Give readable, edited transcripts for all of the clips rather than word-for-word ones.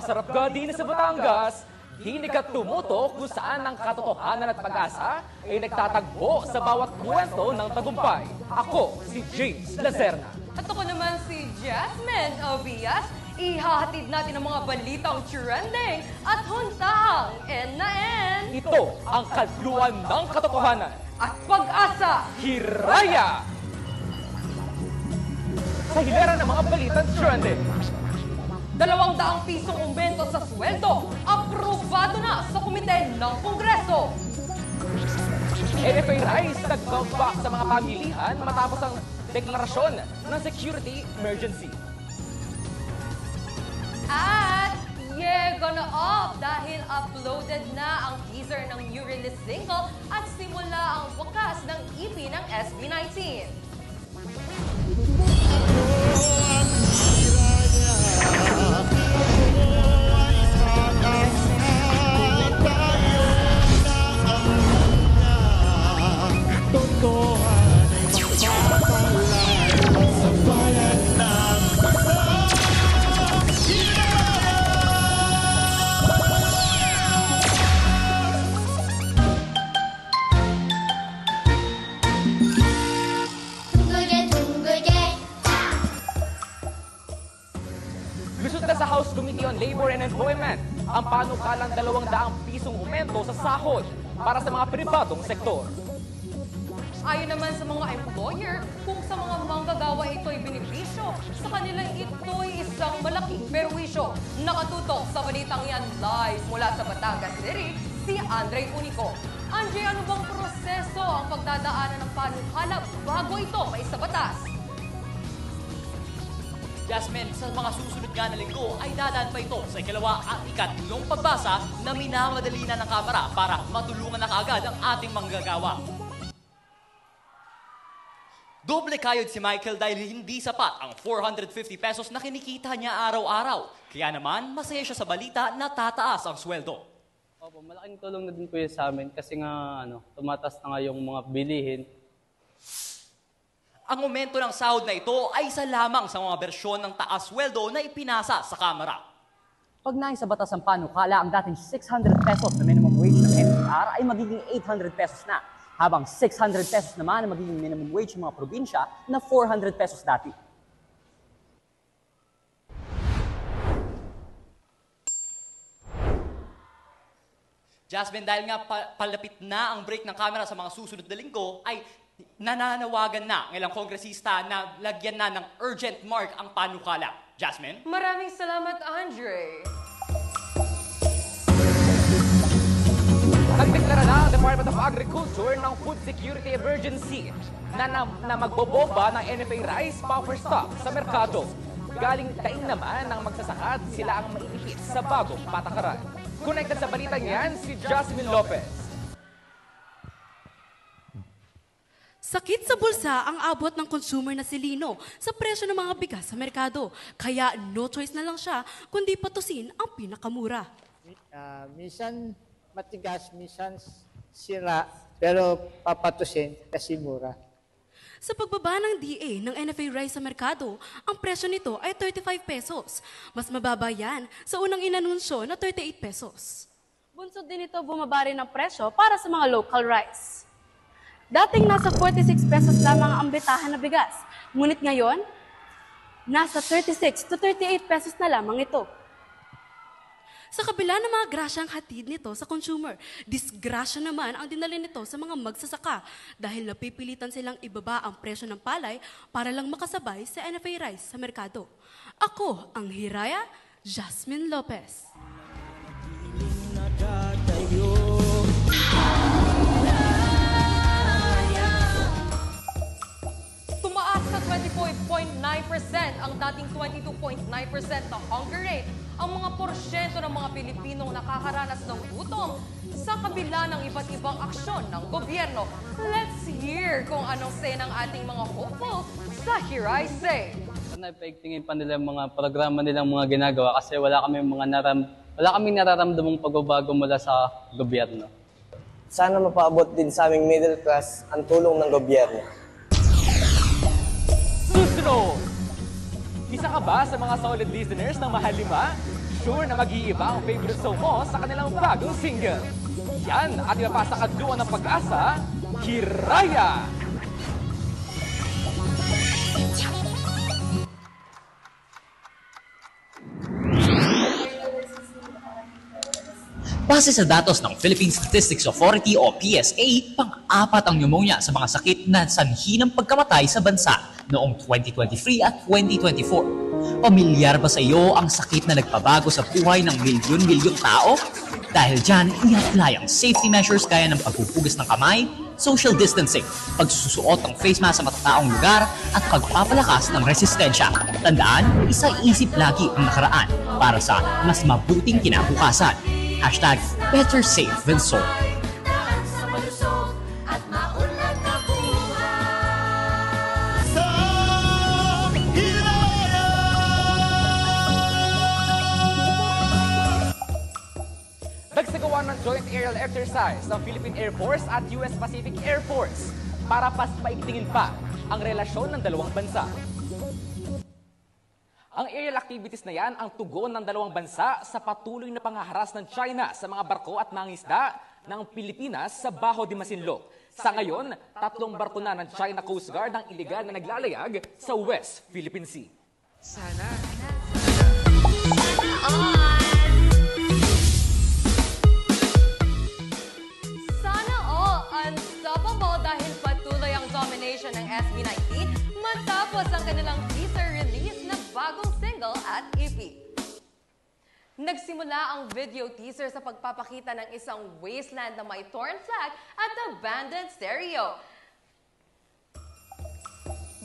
masarap ka din sa Batangas, hindi ka tumutok kung saan ang katotohanan at pag-asa ay nagtatagpo sa bawat kwento ng tagumpay. Ako, si James Lazerna. At ako naman si Jasmine Ovias. Ihahatid natin ang mga balitang trending at huntahang N na N. Ito ang kadluan ng katotohanan At pag-asa. Hiraya! Sa hilera ng mga balitang trending, 200 pisong aumento sa sweldo. Aprobado na sa komite ng Kongreso. NFA Rice nag-comeback sa mga pamilihan matapos ang deklarasyon ng security emergency. At yeah, gonna up dahil uploaded na ang teaser ng new release single at simula ang wakas ng EP ng SB19. Lusot na sa House Committee on Labor and Employment ang panukalang 200 pisong aumento sa sahod para sa mga pribadong sektor. Ayon naman sa mga employer, kung sa mga manggagawa ito'y benepisyo, sa kanila ito'y isang malaking perwisyo. Nakatutok sa balitang yan live mula sa Batangas City, si Andre Unico. Andre, ano bang proseso ang pagdadaanan ng panukala bago ito maisa batas? Jasmine, sa mga susunod nga na linggo ay dadaan pa ito sa ikalawa at ikatlong pagbasa na minamadali na ng Kamara para matulungan na kaagad ang ating manggagawa. Doble kayod si Michael dahil hindi sapat ang 450 pesos na kinikita niya araw-araw. Kaya naman, masaya siya sa balita na tataas ang sweldo. Opo, malaking tulong na din po yun sa amin kasi nga tumataas na nga yung mga bilihin. Ang momento ng sahod na ito ay isa lamang sa mga bersyon ng taas sweldo na ipinasa sa Kamara. Pag naisa batas ang panukala, ang dating 600 pesos na minimum wage ng NCR ay magiging 800 pesos na. Habang 600 pesos naman ang magiging minimum wage ng mga probinsya na 400 pesos dati. Jasmine, dahil nga palapit na ang break ng Kamara sa mga susunod na linggo, ay nananawagan na ng ilang kongresista na lagyan na ng urgent mark ang panukala. Jasmine? Maraming salamat, Andre. Nagdeklara na ang Department of Agriculture ng food security emergency na magbobomba ng NFA rice buffer stock sa merkado. Galing daing naman ng magsasaka sila ang maiipit sa bagong patakaran. Connected sa balitang yan, si Jasmine Lopez. Sakit sa bulsa ang abot ng consumer na si Lino sa presyo ng mga bigas sa merkado. Kaya no choice na lang siya kundi patusin ang pinakamura. Minsan matigas, minsan sira, pero papatusin kasi mura. Sa pagbaba ng DA ng NFA rice sa merkado, ang presyo nito ay 35 pesos. Mas mababa yan sa unang inanunsyo na 38 pesos. Bunsod din ito bumaba rin ang presyo para sa mga local rice. Dating nasa 46 pesos lamang ang bentahan na bigas. Ngunit ngayon, nasa 36 to 38 pesos na lamang ito. Sa kabila ng mga grasyang hatid nito sa consumer, disgrasya naman ang dinala nito sa mga magsasaka dahil napipilitan silang ibaba ang presyo ng palay para lang makasabay sa NFA rice sa merkado. Ako ang Hiraya, Jasmine Lopez. Tumaas sa 24.9% ang dating 22.9% na hunger rate ang mga porsyento ng mga Pilipinong nakakaranas ng gutom sa kabila ng iba't ibang aksyon ng gobyerno. Let's hear kung anong say ng ating mga hopeful sa Here I Say. Sana ipaigtingin pa nila yung mga programa nilang mga ginagawa kasi wala kaming nararamdamang pagbabago mula sa gobyerno. Sana mapaabot din sa aming middle class ang tulong ng gobyerno. Susunod! Isa ka ba sa mga solid listeners ng Mahal Lima? sure na mag-iiba ang favorite song mo sa kanilang bagong single. Yan at iba pa sa kadluan ng pag-asa, Hiraya! Base sa datos ng Philippine Statistics Authority o PSA, pang-apat ang pneumonia sa mga sakit na sanhi ng pagkamatay sa bansa noong 2023 at 2024. Pamilyar ba sa iyo ang sakit na nagpabago sa buhay ng milyon-milyong tao? Dahil dyan, i-apply ang safety measures gaya ng paghuhugas ng kamay, social distancing, pagsusuot ng face mask sa matataong lugar, at pagpapalakas ng resistensya. Tandaan, isa-isip lagi ang nakaraan para sa mas mabuting kinabukasan. Hashtag better safe than sorry. Nagsagawa ng joint aerial exercise ng Philippine Air Force at US Pacific Air Force para paigtingin pa ang relasyon ng dalawang bansa. Ang aerial activities na yan ang tugon ng dalawang bansa sa patuloy na panghaharas ng China sa mga barko at nangisda ng Pilipinas sa Baho de Masinloc. Sa ngayon, 3 barko na ng China Coast Guard ang iligal na naglalayag sa West Philippine Sea. Sana all unstoppable dahil patuloy ang domination ng SB19 matapos ang kanilang teaser release na bagong single at EP. Nagsimula ang video teaser sa pagpapakita ng isang wasteland na may torn flag at abandoned stereo.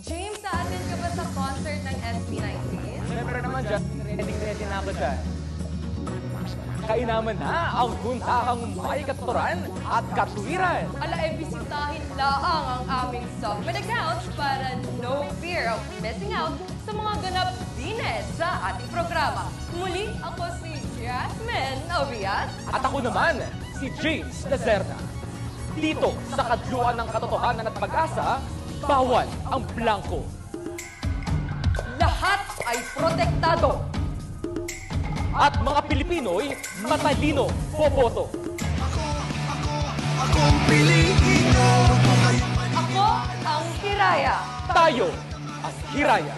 James, sa-attend ka ba sa concert ng SB19? Siyempre naman, just ready na ako dyan. Kainaman na ang buntahang may katuturan at katwiran. Bisitahin laang ang aming Summit accounts para no fear of missing out sa mga ganap dines sa ating programa. Muli, ako si Jasmine Obias. At ako naman, si James Lazerna. Dito sa kadluan ng katotohanan at pag-asa, bawal ang blanco. Lahat ay protektado. At mga Pilipino'y matalino boboto. Akong Pilipino. Ako ang Hiraya. Tayo ang Hiraya.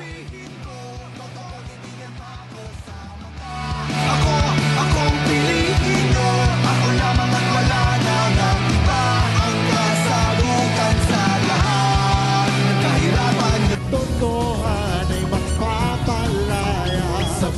Akong Pilipino. Ako lamang at wala na ng iba. Ang kasalukan sa lahat ng kahirapan. Totohan ay magpapalaya sa